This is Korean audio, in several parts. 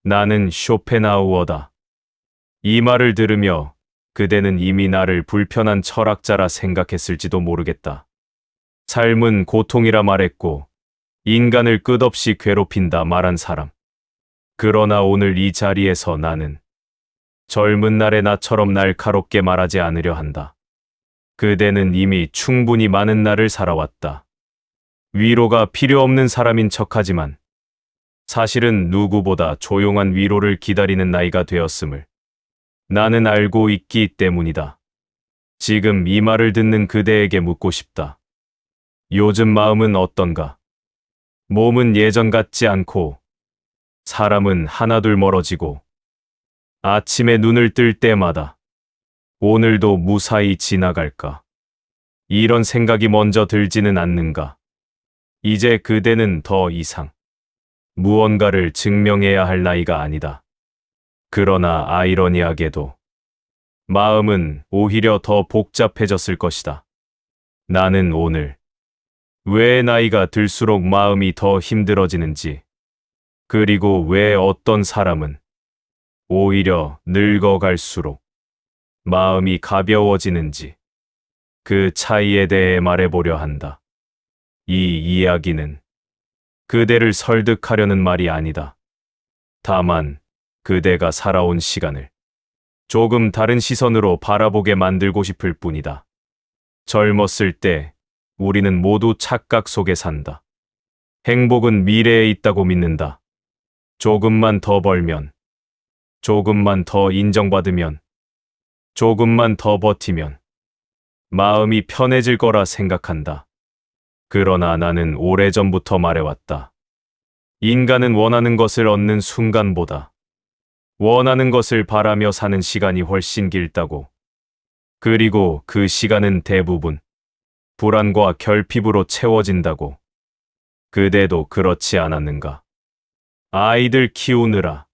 나는 쇼펜하우어다. 이 말을 들으며 그대는 이미 나를 불편한 철학자라 생각했을지도 모르겠다. 삶은 고통이라 말했고 인간을 끝없이 괴롭힌다 말한 사람. 그러나 오늘 이 자리에서 나는 젊은 날의 나처럼 날카롭게 말하지 않으려 한다. 그대는 이미 충분히 많은 날을 살아왔다. 위로가 필요 없는 사람인 척하지만 사실은 누구보다 조용한 위로를 기다리는 나이가 되었음을 나는 알고 있기 때문이다. 지금 이 말을 듣는 그대에게 묻고 싶다. 요즘 마음은 어떤가? 몸은 예전 같지 않고 사람은 하나둘 멀어지고 아침에 눈을 뜰 때마다 오늘도 무사히 지나갈까? 이런 생각이 먼저 들지는 않는가? 이제 그대는 더 이상 무언가를 증명해야 할 나이가 아니다. 그러나 아이러니하게도 마음은 오히려 더 복잡해졌을 것이다. 나는 오늘 왜 나이가 들수록 마음이 더 힘들어지는지, 그리고 왜 어떤 사람은 오히려 늙어갈수록 마음이 가벼워지는지 그 차이에 대해 말해보려 한다. 이 이야기는 그대를 설득하려는 말이 아니다. 다만 그대가 살아온 시간을 조금 다른 시선으로 바라보게 만들고 싶을 뿐이다. 젊었을 때 우리는 모두 착각 속에 산다. 행복은 미래에 있다고 믿는다. 조금만 더 벌면, 조금만 더 인정받으면, 조금만 더 버티면 마음이 편해질 거라 생각한다. 그러나 나는 오래전부터 말해왔다. 인간은 원하는 것을 얻는 순간보다 원하는 것을 바라며 사는 시간이 훨씬 길다고. 그리고 그 시간은 대부분 불안과 결핍으로 채워진다고. 그대도 그렇지 않았는가? 아이들 키우느라,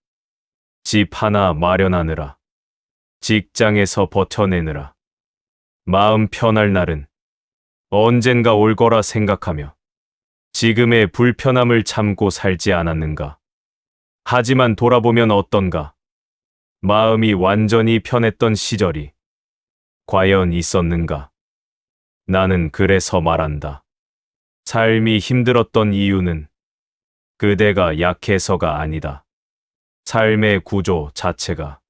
집 하나 마련하느라, 직장에서 버텨내느라, 마음 편할 날은 언젠가 올 거라 생각하며 지금의 불편함을 참고 살지 않았는가? 하지만 돌아보면 어떤가? 마음이 완전히 편했던 시절이 과연 있었는가? 나는 그래서 말한다. 삶이 힘들었던 이유는 그대가 약해서가 아니다. 삶의 구조 자체가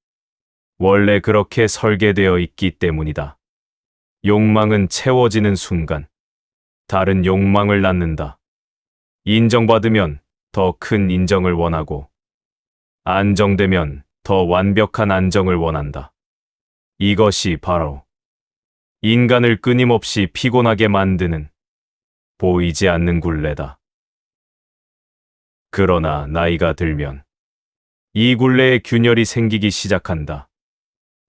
원래 그렇게 설계되어 있기 때문이다. 욕망은 채워지는 순간 다른 욕망을 낳는다. 인정받으면 더 큰 인정을 원하고 안정되면 더 완벽한 안정을 원한다. 이것이 바로 인간을 끊임없이 피곤하게 만드는 보이지 않는 굴레다. 그러나 나이가 들면 이 굴레에 균열이 생기기 시작한다.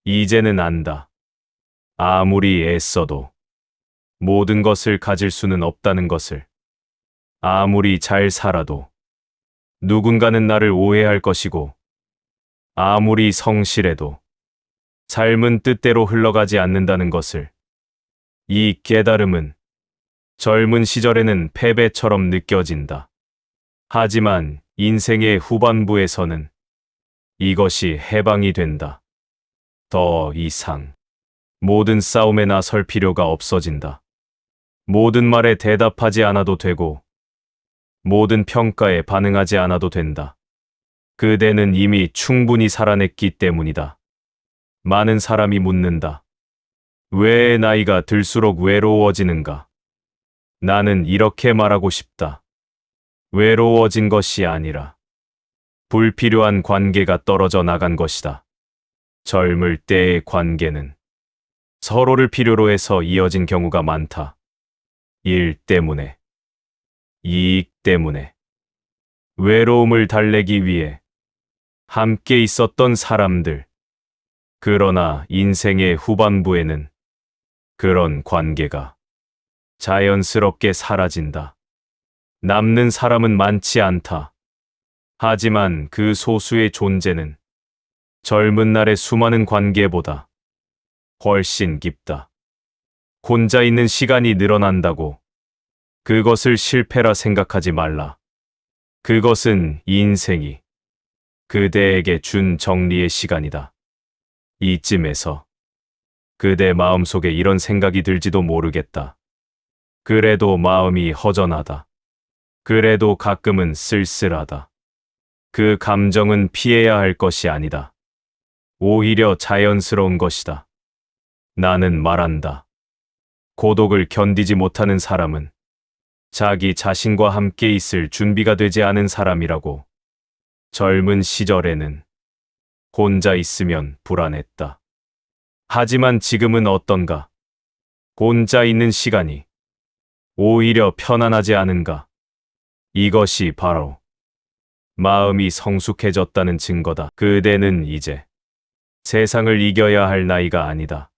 이제는 안다. 아무리 애써도 모든 것을 가질 수는 없다는 것을. 아무리 잘 살아도 누군가는 나를 오해할 것이고, 아무리 성실해도 삶은 뜻대로 흘러가지 않는다는 것을. 이 깨달음은 젊은 시절에는 패배처럼 느껴진다. 하지만 인생의 후반부에서는 이것이 해방이 된다. 더 이상 모든 싸움에 나설 필요가 없어진다. 모든 말에 대답하지 않아도 되고 모든 평가에 반응하지 않아도 된다. 그대는 이미 충분히 살아냈기 때문이다. 많은 사람이 묻는다. 왜 나이가 들수록 외로워지는가? 나는 이렇게 말하고 싶다. 외로워진 것이 아니라 불필요한 관계가 떨어져 나간 것이다. 젊을 때의 관계는 서로를 필요로 해서 이어진 경우가 많다. 일 때문에, 이익 때문에, 외로움을 달래기 위해 함께 있었던 사람들. 그러나 인생의 후반부에는 그런 관계가 자연스럽게 사라진다. 남는 사람은 많지 않다. 하지만 그 소수의 존재는 젊은 날의 수많은 관계보다 훨씬 깊다. 혼자 있는 시간이 늘어난다고 그것을 실패라 생각하지 말라. 그것은 인생이 그대에게 준 정리의 시간이다. 이쯤에서 그대 마음속에 이런 생각이 들지도 모르겠다. 그래도 마음이 허전하다. 그래도 가끔은 쓸쓸하다. 그 감정은 피해야 할 것이 아니다. 오히려 자연스러운 것이다. 나는 말한다. 고독을 견디지 못하는 사람은 자기 자신과 함께 있을 준비가 되지 않은 사람이라고. 젊은 시절에는 혼자 있으면 불안했다. 하지만 지금은 어떤가? 혼자 있는 시간이 오히려 편안하지 않은가? 이것이 바로 마음이 성숙해졌다는 증거다. 그대는 이제 세상을 이겨야 할 나이가 아니다.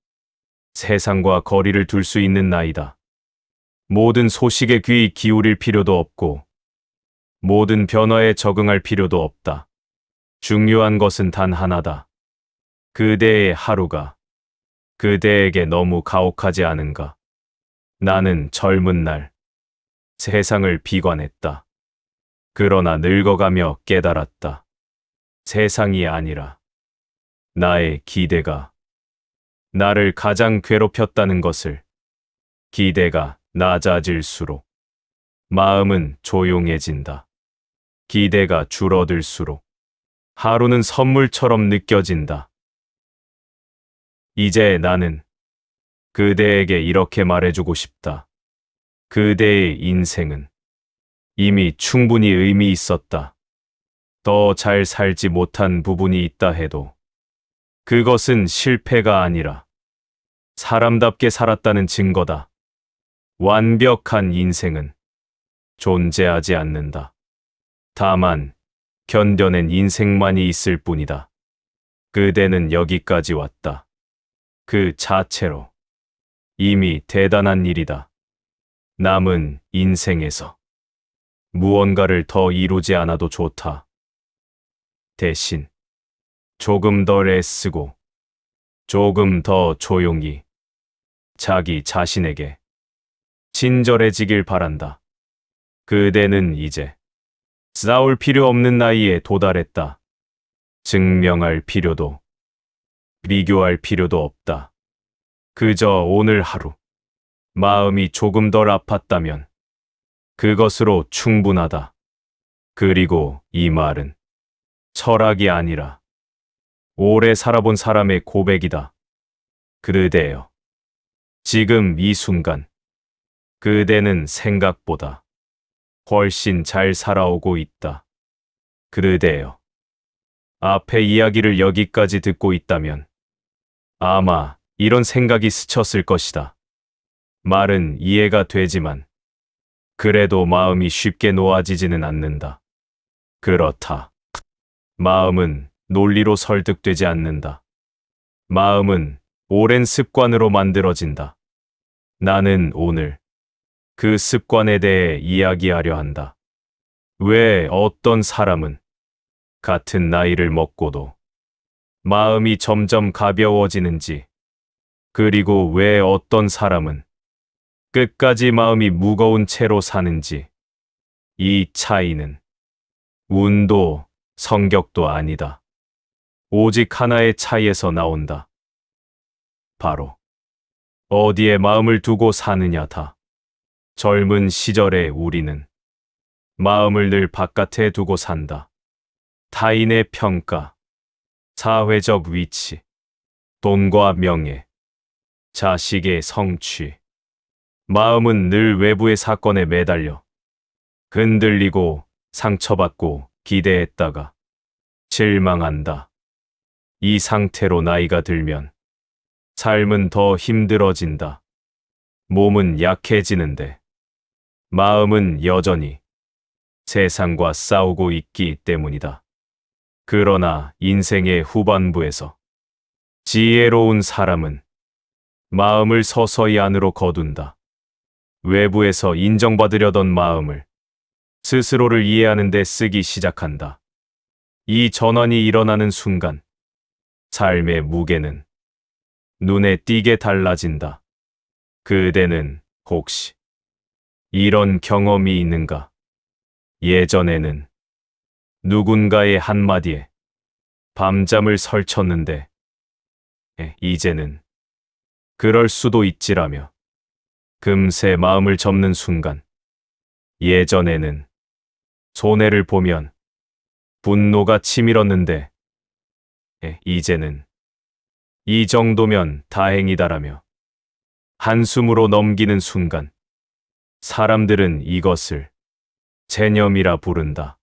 세상과 거리를 둘 수 있는 나이다. 모든 소식에 귀 기울일 필요도 없고 모든 변화에 적응할 필요도 없다. 중요한 것은 단 하나다. 그대의 하루가 그대에게 너무 가혹하지 않은가? 나는 젊은 날 세상을 비관했다. 그러나 늙어가며 깨달았다. 세상이 아니라 나의 기대가 나를 가장 괴롭혔다는 것을. 기대가 낮아질수록 마음은 조용해진다. 기대가 줄어들수록 하루는 선물처럼 느껴진다. 이제 나는 그대에게 이렇게 말해주고 싶다. 그대의 인생은 이미 충분히 의미 있었다. 더 잘 살지 못한 부분이 있다 해도 그것은 실패가 아니라 사람답게 살았다는 증거다. 완벽한 인생은 존재하지 않는다. 다만 견뎌낸 인생만이 있을 뿐이다. 그대는 여기까지 왔다. 그 자체로 이미 대단한 일이다. 남은 인생에서 무언가를 더 이루지 않아도 좋다. 대신 조금 더 애쓰고 조금 더 조용히 자기 자신에게 친절해지길 바란다. 그대는 이제 싸울 필요 없는 나이에 도달했다. 증명할 필요도 비교할 필요도 없다. 그저 오늘 하루 마음이 조금 덜 아팠다면 그것으로 충분하다. 그리고 이 말은 철학이 아니라 오래 살아본 사람의 고백이다. 그대여, 지금 이 순간 그대는 생각보다 훨씬 잘 살아오고 있다. 그대여, 앞의 이야기를 여기까지 듣고 있다면 아마 이런 생각이 스쳤을 것이다. 말은 이해가 되지만 그래도 마음이 쉽게 놓아지지는 않는다. 그렇다. 마음은 논리로 설득되지 않는다. 마음은 오랜 습관으로 만들어진다. 나는 오늘 그 습관에 대해 이야기하려 한다. 왜 어떤 사람은 같은 나이를 먹고도 마음이 점점 가벼워지는지, 그리고 왜 어떤 사람은 끝까지 마음이 무거운 채로 사는지. 이 차이는 운도 성격도 아니다. 오직 하나의 차이에서 나온다. 바로 어디에 마음을 두고 사느냐다. 젊은 시절의 우리는 마음을 늘 바깥에 두고 산다. 타인의 평가, 사회적 위치, 돈과 명예, 자식의 성취. 마음은 늘 외부의 사건에 매달려 흔들리고 상처받고 기대했다가 실망한다. 이 상태로 나이가 들면 삶은 더 힘들어진다. 몸은 약해지는데 마음은 여전히 세상과 싸우고 있기 때문이다. 그러나 인생의 후반부에서 지혜로운 사람은 마음을 서서히 안으로 거둔다. 외부에서 인정받으려던 마음을 스스로를 이해하는 데 쓰기 시작한다. 이 전환이 일어나는 순간 삶의 무게는 눈에 띄게 달라진다. 그대는 혹시 이런 경험이 있는가? 예전에는 누군가의 한마디에 밤잠을 설쳤는데 이제는 그럴 수도 있지라며 금세 마음을 접는 순간 예전에는 손해를 보면 분노가 치밀었는데 이제는 이 정도면 다행이다라며 한숨으로 넘기는 순간 사람들은 이것을 체념이라 부른다.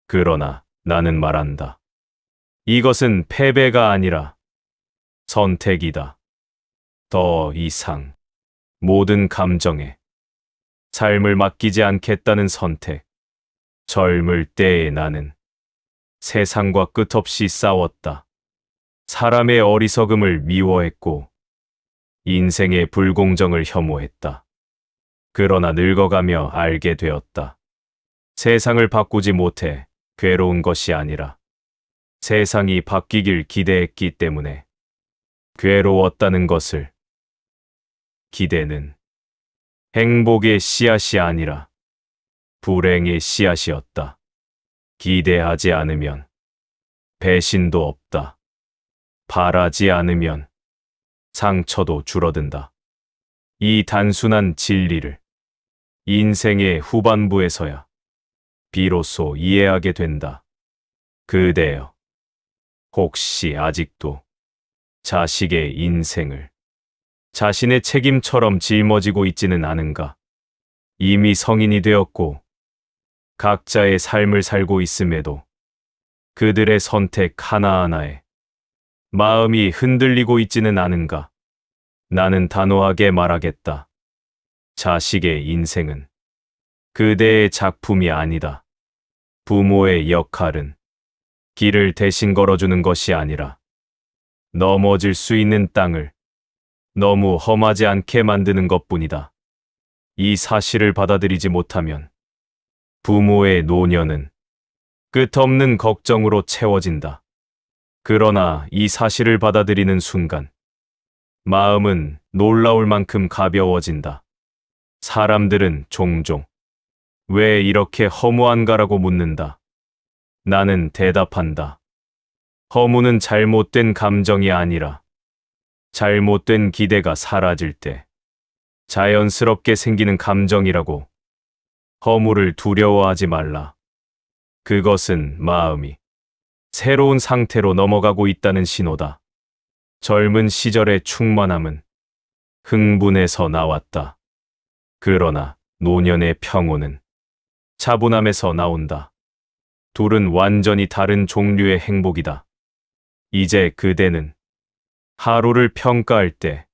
그러나 나는 말한다. 이것은 패배가 아니라 선택이다. 더 이상 모든 감정에 삶을 맡기지 않겠다는 선택. 젊을 때의 나는 세상과 끝없이 싸웠다. 사람의 어리석음을 미워했고 인생의 불공정을 혐오했다. 그러나 늙어가며 알게 되었다. 세상을 바꾸지 못해 괴로운 것이 아니라 세상이 바뀌길 기대했기 때문에 괴로웠다는 것을. 기대는 행복의 씨앗이 아니라 불행의 씨앗이었다. 기대하지 않으면 배신도 없다. 바라지 않으면 상처도 줄어든다. 이 단순한 진리를 인생의 후반부에서야 비로소 이해하게 된다. 그대여, 혹시 아직도 자식의 인생을 자신의 책임처럼 짊어지고 있지는 않은가? 이미 성인이 되었고 각자의 삶을 살고 있음에도 그들의 선택 하나하나에 마음이 흔들리고 있지는 않은가? 나는 단호하게 말하겠다. 자식의 인생은 그대의 작품이 아니다. 부모의 역할은 길을 대신 걸어주는 것이 아니라 넘어질 수 있는 땅을 너무 험하지 않게 만드는 것뿐이다. 이 사실을 받아들이지 못하면 부모의 노년은 끝없는 걱정으로 채워진다. 그러나 이 사실을 받아들이는 순간 마음은 놀라울 만큼 가벼워진다. 사람들은 종종 왜 이렇게 허무한가라고 묻는다. 나는 대답한다. 허무는 잘못된 감정이 아니라 잘못된 기대가 사라질 때 자연스럽게 생기는 감정이라고. 허무를 두려워하지 말라. 그것은 마음이 새로운 상태로 넘어가고 있다는 신호다. 젊은 시절의 충만함은 흥분에서 나왔다. 그러나 노년의 평온은 차분함에서 나온다. 둘은 완전히 다른 종류의 행복이다. 이제 그대는 하루를 평가할 때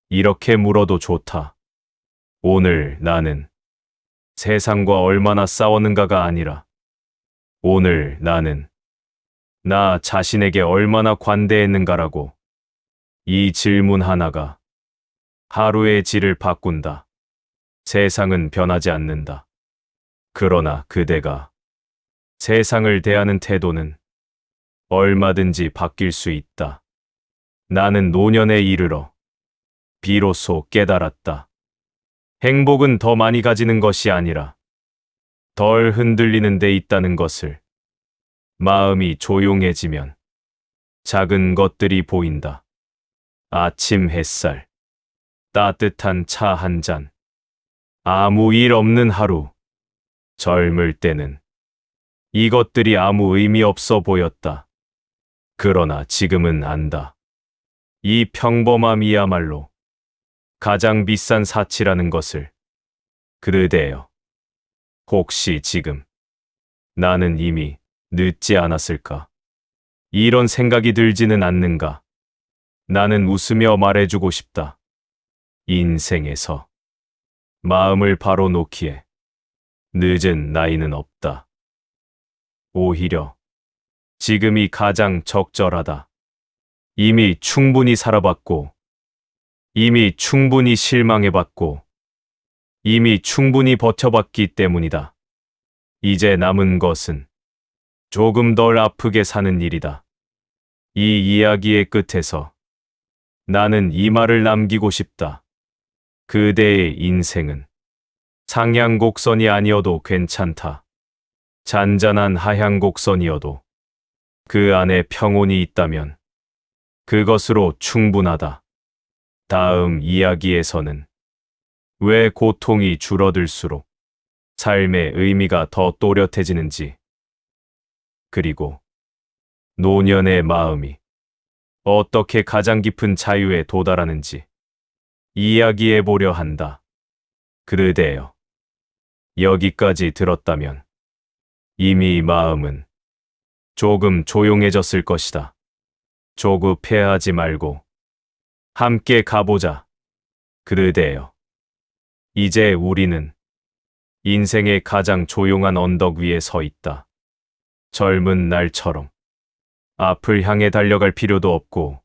이렇게 물어도 좋다. 오늘 나는 세상과 얼마나 싸웠는가가 아니라 오늘 나는 나 자신에게 얼마나 관대했는가라고. 이 질문 하나가 하루의 질을 바꾼다. 세상은 변하지 않는다. 그러나 그대가 세상을 대하는 태도는 얼마든지 바뀔 수 있다. 나는 노년에 이르러 비로소 깨달았다. 행복은 더 많이 가지는 것이 아니라 덜 흔들리는 데 있다는 것을. 마음이 조용해지면 작은 것들이 보인다. 아침 햇살, 따뜻한 차 한 잔, 아무 일 없는 하루. 젊을 때는 이것들이 아무 의미 없어 보였다. 그러나 지금은 안다. 이 평범함이야말로 가장 비싼 사치라는 것을. 그대여, 혹시 지금 나는 이미 늦지 않았을까? 이런 생각이 들지는 않는가? 나는 웃으며 말해주고 싶다. 인생에서 마음을 바로 놓기에 늦은 나이는 없다. 오히려 지금이 가장 적절하다. 이미 충분히 살아봤고, 이미 충분히 실망해봤고, 이미 충분히 버텨봤기 때문이다. 이제 남은 것은 조금 덜 아프게 사는 일이다. 이 이야기의 끝에서 나는 이 말을 남기고 싶다. 그대의 인생은 상향곡선이 아니어도 괜찮다. 잔잔한 하향곡선이어도 그 안에 평온이 있다면 그것으로 충분하다. 다음 이야기에서는 왜 고통이 줄어들수록 삶의 의미가 더 또렷해지는지, 그리고 노년의 마음이 어떻게 가장 깊은 자유에 도달하는지 이야기해 보려 한다. 그대여, 여기까지 들었다면 이미 마음은 조금 조용해졌을 것이다. 조급해하지 말고 함께 가보자. 그대여, 이제 우리는 인생의 가장 조용한 언덕 위에 서 있다. 젊은 날처럼 앞을 향해 달려갈 필요도 없고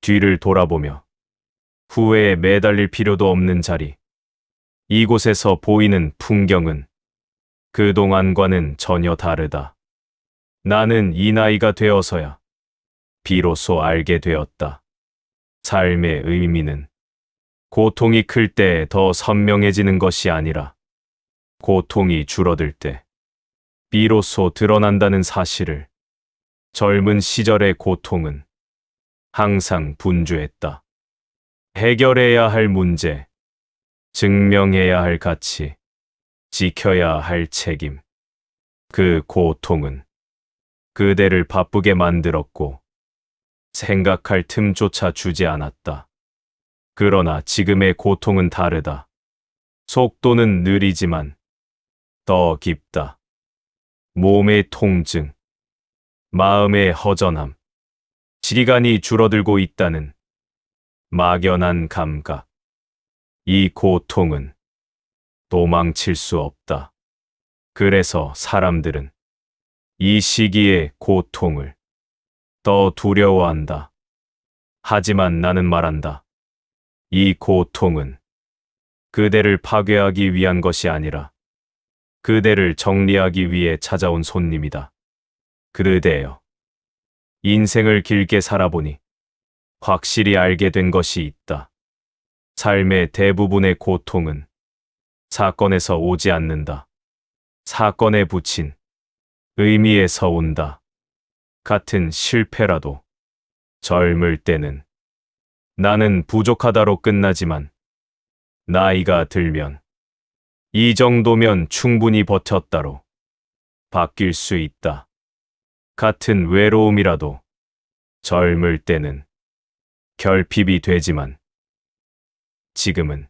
뒤를 돌아보며 후회에 매달릴 필요도 없는 자리. 이곳에서 보이는 풍경은 그동안과는 전혀 다르다. 나는 이 나이가 되어서야 비로소 알게 되었다. 삶의 의미는 고통이 클 때 더 선명해지는 것이 아니라 고통이 줄어들 때 비로소 드러난다는 사실을. 젊은 시절의 고통은 항상 분주했다. 해결해야 할 문제, 증명해야 할 가치, 지켜야 할 책임. 그 고통은 그대를 바쁘게 만들었고 생각할 틈조차 주지 않았다. 그러나 지금의 고통은 다르다. 속도는 느리지만 더 깊다. 몸의 통증, 마음의 허전함, 시간이 줄어들고 있다는 막연한 감각. 이 고통은 도망칠 수 없다. 그래서 사람들은 이 시기의 고통을 더 두려워한다. 하지만 나는 말한다. 이 고통은 그대를 파괴하기 위한 것이 아니라 그대를 정리하기 위해 찾아온 손님이다. 그대여, 인생을 길게 살아보니 확실히 알게 된 것이 있다. 삶의 대부분의 고통은 사건에서 오지 않는다. 사건에 붙인 의미에서 온다. 같은 실패라도 젊을 때는 나는 부족하다로 끝나지만 나이가 들면 이 정도면 충분히 버텼다로 바뀔 수 있다. 같은 외로움이라도 젊을 때는 결핍이 되지만 지금은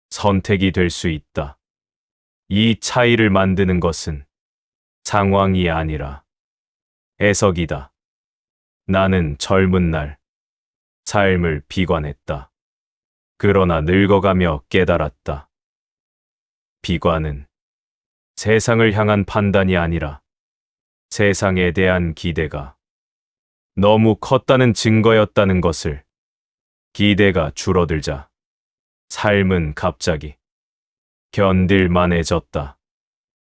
선택이 될 수 있다. 이 차이를 만드는 것은 상황이 아니라 해석이다. 나는 젊은 날 삶을 비관했다. 그러나 늙어가며 깨달았다. 비관은 세상을 향한 판단이 아니라 세상에 대한 기대가 너무 컸다는 증거였다는 것을. 기대가 줄어들자 삶은 갑자기 견딜만해졌다.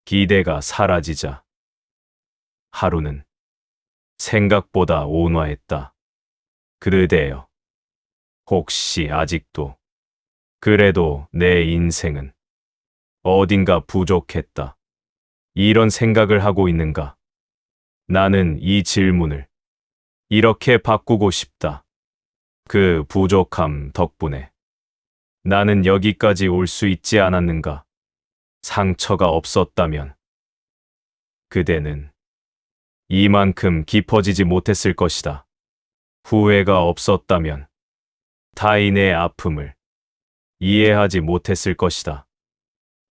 기대가 사라지자 하루는 생각보다 온화했다. 그대여, 혹시 아직도 그래도 내 인생은 어딘가 부족했다, 이런 생각을 하고 있는가? 나는 이 질문을 이렇게 바꾸고 싶다. 그 부족함 덕분에 나는 여기까지 올 수 있지 않았는가? 상처가 없었다면 그대는 이만큼 깊어지지 못했을 것이다. 후회가 없었다면 타인의 아픔을 이해하지 못했을 것이다.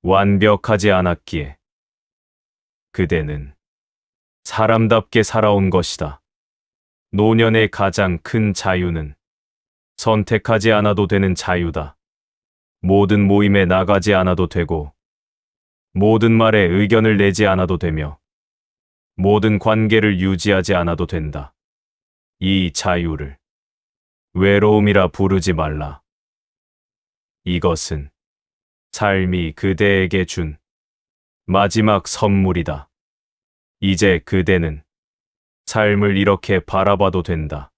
완벽하지 않았기에 그대는 사람답게 살아온 것이다. 노년의 가장 큰 자유는 선택하지 않아도 되는 자유다. 모든 모임에 나가지 않아도 되고, 모든 말에 의견을 내지 않아도 되며, 모든 관계를 유지하지 않아도 된다. 이 자유를 외로움이라 부르지 말라. 이것은 삶이 그대에게 준 마지막 선물이다. 이제 그대는 삶을 이렇게 바라봐도 된다.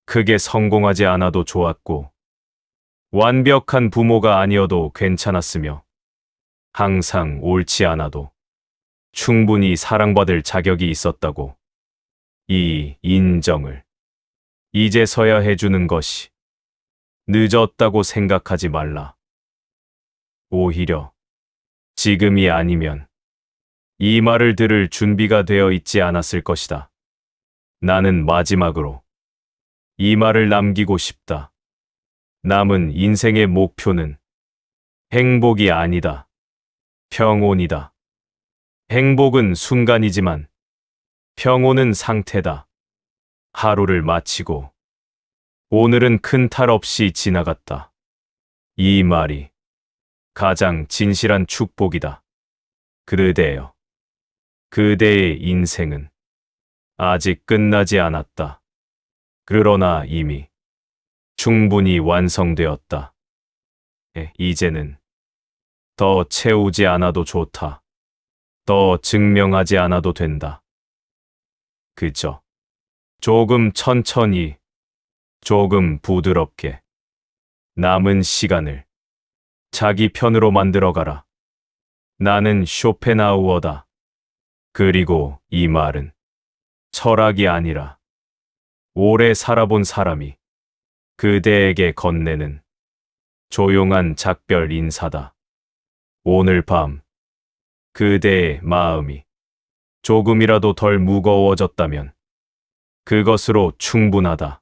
크게 성공하지 않아도 좋았고, 완벽한 부모가 아니어도 괜찮았으며, 항상 옳지 않아도 충분히 사랑받을 자격이 있었다고. 이 인정을 이제서야 해주는 것이 늦었다고 생각하지 말라. 오히려 지금이 아니면 이 말을 들을 준비가 되어 있지 않았을 것이다. 나는 마지막으로 이 말을 남기고 싶다. 남은 인생의 목표는 행복이 아니다. 평온이다. 행복은 순간이지만 평온은 상태다. 하루를 마치고 오늘은 큰 탈 없이 지나갔다. 이 말이 가장 진실한 축복이다. 그대여, 그대의 인생은 아직 끝나지 않았다. 그러나 이미 충분히 완성되었다. 이제는 더 채우지 않아도 좋다. 더 증명하지 않아도 된다. 그저 조금 천천히, 조금 부드럽게 남은 시간을 자기 편으로 만들어가라. 나는 쇼펜하우어다. 그리고 이 말은 철학이 아니라 오래 살아본 사람이 그대에게 건네는 조용한 작별 인사다. 오늘 밤 그대의 마음이 조금이라도 덜 무거워졌다면 그것으로 충분하다.